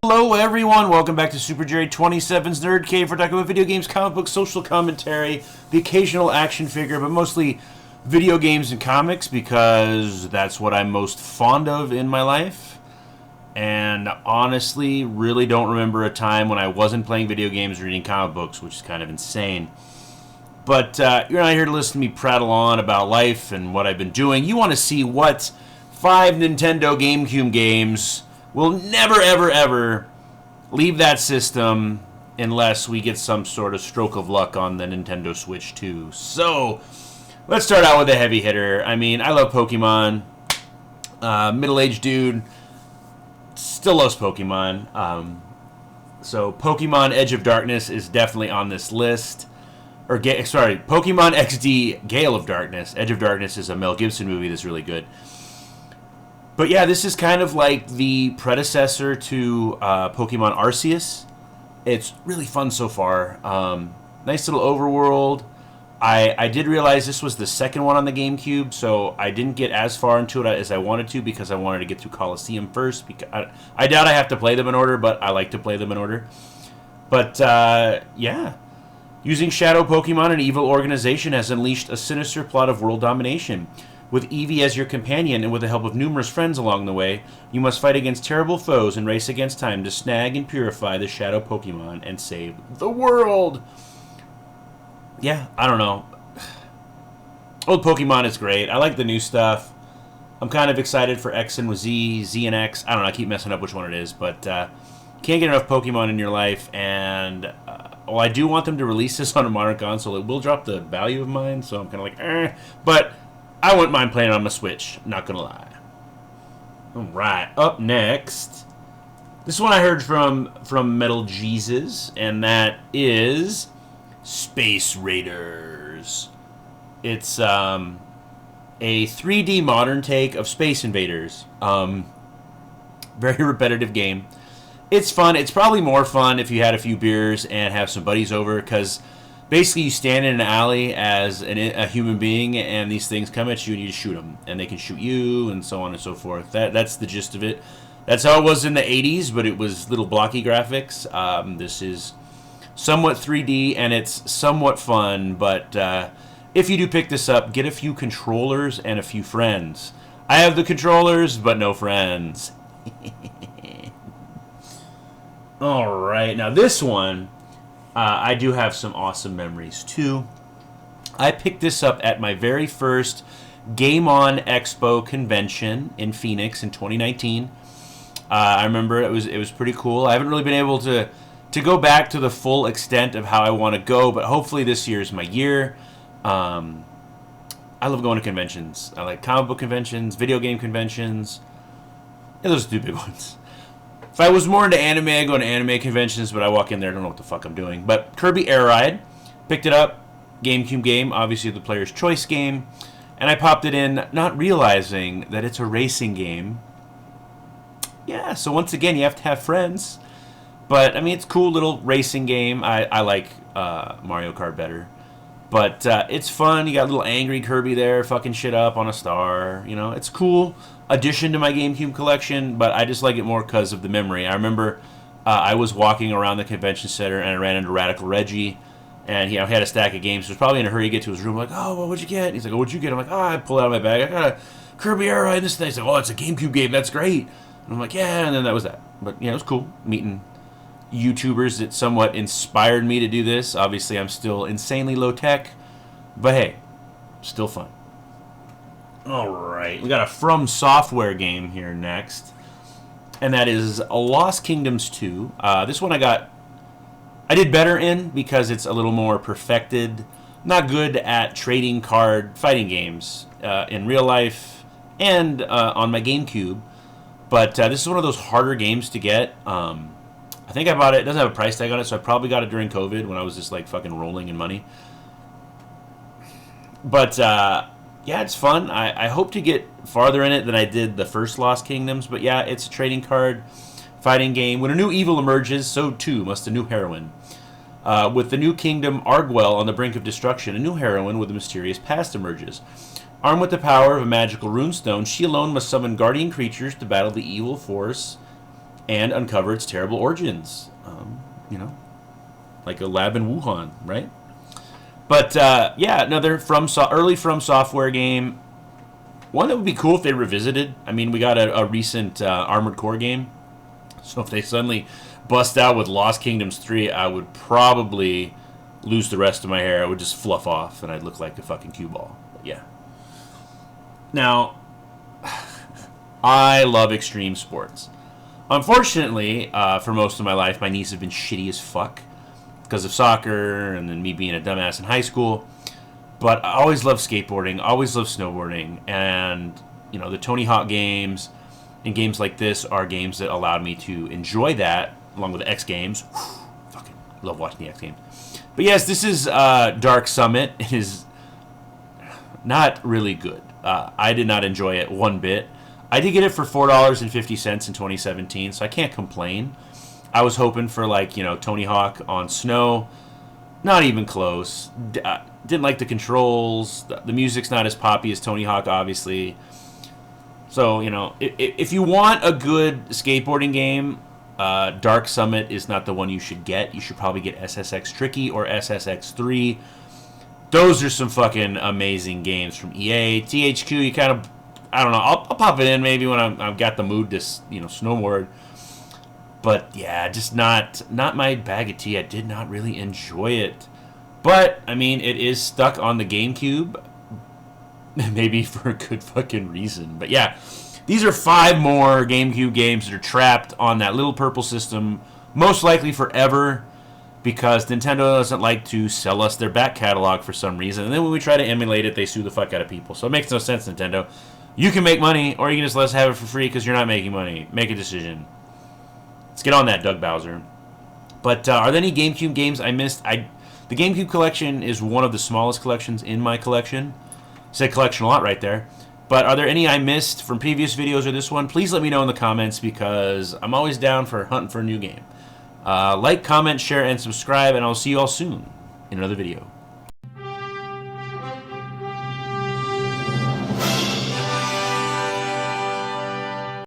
Hello everyone, welcome back to Super Jerry 27's Nerd Cave. We're talking about video games, comic books, social commentary, the occasional action figure, but mostly video games and comics because that's what I'm most fond of in my life. And honestly, really don't remember a time when I wasn't playing video games or reading comic books, which is kind of insane. But you're not here to listen to me prattle on about life and what I've been doing. You want to see what 5 Nintendo GameCube games will never, ever, ever leave that system unless we get some sort of stroke of luck on the Nintendo Switch 2. So, let's start out with a heavy hitter. I mean, I love Pokemon. Middle-aged dude still loves Pokemon. So, Pokemon Edge of Darkness is definitely on this list. Pokemon XD Gale of Darkness. Edge of Darkness is a Mel Gibson movie that's really good. But yeah, this is kind of like the predecessor to Pokemon Arceus. It's really fun so far. Nice little overworld. I did realize this was the second one on the GameCube, so I didn't get as far into it as I wanted to because I wanted to get through Colosseum first. Because I doubt I have to play them in order, but I like to play them in order. But yeah. Using Shadow Pokemon, an evil organization has unleashed a sinister plot of world domination. With Eevee as your companion and with the help of numerous friends along the way, you must fight against terrible foes and race against time to snag and purify the Shadow Pokemon and save the world. Yeah, I don't know. Old Pokemon is great. I like the new stuff. I'm kind of excited for X and Z, Z and X. I don't know, I keep messing up which one it is, but can't get enough Pokemon in your life, and well, I do want them to release this on a modern console. It will drop the value of mine, so I'm kind of like, but I wouldn't mind playing it on my Switch, not gonna lie. Alright, up next. This one I heard from Metal Jesus, and that is Space Raiders. It's a 3D modern take of Space Invaders. Very repetitive game. It's fun. It's probably more fun if you had a few beers and have some buddies over, because basically, you stand in an alley as a human being, and these things come at you, and you just shoot them. And they can shoot you, and so on and so forth. That's the gist of it. That's how it was in the 80s, but it was little blocky graphics. This is somewhat 3D, and it's somewhat fun. But if you do pick this up, get a few controllers and a few friends. I have the controllers, but no friends. Alright, now this one, I do have some awesome memories, too. I picked this up at my very first Game On Expo convention in Phoenix in 2019. I remember it was pretty cool. I haven't really been able to go back to the full extent of how I want to go, but hopefully this year is my year. I love going to conventions. I like comic book conventions, video game conventions. Yeah, those are the two big ones. If I was more into anime, I go to anime conventions, but I walk in there, I don't know what the fuck I'm doing. But Kirby Air Ride, picked it up, GameCube game, obviously the player's choice game, and I popped it in, not realizing that it's a racing game. Yeah, so once again, you have to have friends. But, I mean, it's a cool little racing game. I like Mario Kart better. But it's fun. You got a little angry Kirby there, fucking shit up on a star. You know, it's cool addition to my GameCube collection, but I just like it more because of the memory. I remember I was walking around the convention center and I ran into Radical Reggie, and he had a stack of games. He was probably in a hurry to get to his room. I'm like, oh, well, what'd you get? And he's like, oh, what'd you get? I'm like, oh, I pull out of my bag. I got a Kirby Air Ride and this thing. He's like, oh, it's a GameCube game. That's great. And I'm like, yeah, and then that was that. But yeah, it was cool meeting YouTubers that somewhat inspired me to do this. Obviously, I'm still insanely low tech, but hey, still fun. Alright, we got a From Software game here next, and that is Lost Kingdoms 2. This one I did better in because it's a little more perfected. Not good at trading card fighting games in real life and on my GameCube, but this is one of those harder games to get. I think I bought it. It doesn't have a price tag on it, so I probably got it during COVID when I was just like fucking rolling in money. But yeah, it's fun. I hope to get farther in it than I did the first Lost Kingdoms. But yeah, it's a trading card fighting game. When a new evil emerges, so too must a new heroine. With the new kingdom Arguel on the brink of destruction, a new heroine with a mysterious past emerges. Armed with the power of a magical runestone, she alone must summon guardian creatures to battle the evil force and uncover its terrible origins. You know, like a lab in Wuhan, right? But yeah, another early From Software game. One that would be cool if they revisited. I mean, we got a recent Armored Core game, so if they suddenly bust out with Lost Kingdoms 3, I would probably lose the rest of my hair. I would just fluff off, and I'd look like a fucking cue ball. But yeah. Now, I love extreme sports. Unfortunately, for most of my life, my knees have been shitty as fuck because of soccer and then me being a dumbass in high school. But I always loved skateboarding, always loved snowboarding, and you know, the Tony Hawk games and games like this are games that allowed me to enjoy that, along with the X Games. Fucking love watching the X Games. But yes, this is Dark Summit. It is not really good. I did not enjoy it one bit. I did get it for $4.50 in 2017, so I can't complain. I was hoping for, like, you know, Tony Hawk on snow. Not even close. Didn't like the controls. The music's not as poppy as Tony Hawk, obviously. So, you know, if you want a good skateboarding game, Dark Summit is not the one you should get. You should probably get SSX Tricky or SSX3. Those are some fucking amazing games from EA. THQ, you kind of, I don't know, I'll pop it in maybe when I've got the mood to, you know, snowboard. But yeah, just not my bag of tea. I did not really enjoy it. But, I mean, it is stuck on the GameCube. Maybe for a good fucking reason. But yeah, these are 5 more GameCube games that are trapped on that little purple system, most likely forever, because Nintendo doesn't like to sell us their back catalog for some reason. And then when we try to emulate it, they sue the fuck out of people. So it makes no sense, Nintendo. You can make money, or you can just let us have it for free because you're not making money. Make a decision. Let's get on that, Doug Bowser. But are there any GameCube games I missed? The GameCube collection is one of the smallest collections in my collection. Said collection a lot right there. But are there any I missed from previous videos or this one? Please let me know in the comments because I'm always down for hunting for a new game. Like, comment, share, and subscribe, and I'll see you all soon in another video.